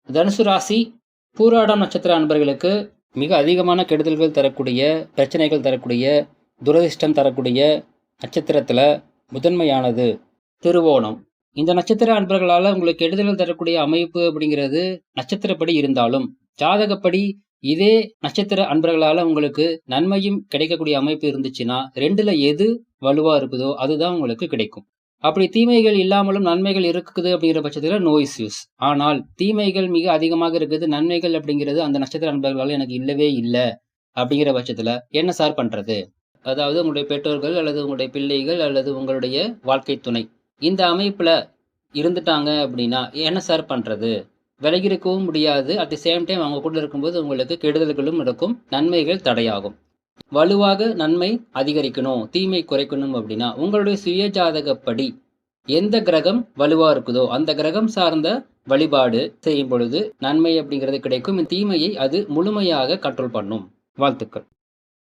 தனுசு ராசி பூராடம் நட்சத்திர அன்பர்களுக்கு மிக அதிகமான கெடுதல்கள் தரக்கூடிய, பிரச்சனைகள் தரக்கூடிய, துரதிர்ஷ்டம் தரக்கூடிய நட்சத்திரத்தில் முதன்மையானது திருவோணம். இந்த நட்சத்திர அன்பர்களால் உங்களுக்கு கெடுதல்கள் தரக்கூடிய அமைப்பு அப்படிங்கிறது நட்சத்திரப்படி இருந்தாலும், ஜாதகப்படி இதே நட்சத்திர அன்பர்களால் உங்களுக்கு நன்மையும் கிடைக்கக்கூடிய அமைப்பு இருந்துச்சுன்னா, ரெண்டுல எது வலுவா இருக்குதோ அதுதான் உங்களுக்கு கிடைக்கும். அப்படி தீமைகள் இல்லாமலும் நன்மைகள் இருக்குது அப்படிங்கிற பட்சத்தில் நோ இஸ்யூஸ். ஆனால் தீமைகள் மிக அதிகமாக இருக்குது, நன்மைகள் அப்படிங்கிறது அந்த நட்சத்திர அன்பர்களால் எனக்கு இல்லவே இல்லை அப்படிங்கிற பட்சத்தில் என்ன சார் பண்றது? அதாவது உங்களுடைய பெற்றோர்கள் அல்லது உங்களுடைய பிள்ளைகள் அல்லது உங்களுடைய வாழ்க்கை துணை இந்த அமைப்புல இருந்துட்டாங்க அப்படின்னா என்ன சார் பண்றது? விலகி இருக்கவும் முடியாது. அட் தி சேம் டைம் அவங்க கூட இருக்கும்போது உங்களுக்கு கெடுதல்களும் நடக்கும், நன்மைகள் தடையாகும். வலுவாக நன்மை அதிகரிக்கணும், தீமை குறைக்கணும் அப்படின்னா உங்களுடைய சுய ஜாதகப்படி எந்த கிரகம் வலுவா இருக்குதோ அந்த கிரகம் சார்ந்த வழிபாடு செய்யும் பொழுது நன்மை அப்படிங்கிறது கிடைக்கும். தீமையை அது முழுமையாக கண்ட்ரோல் பண்ணும். வாழ்த்துக்கள்.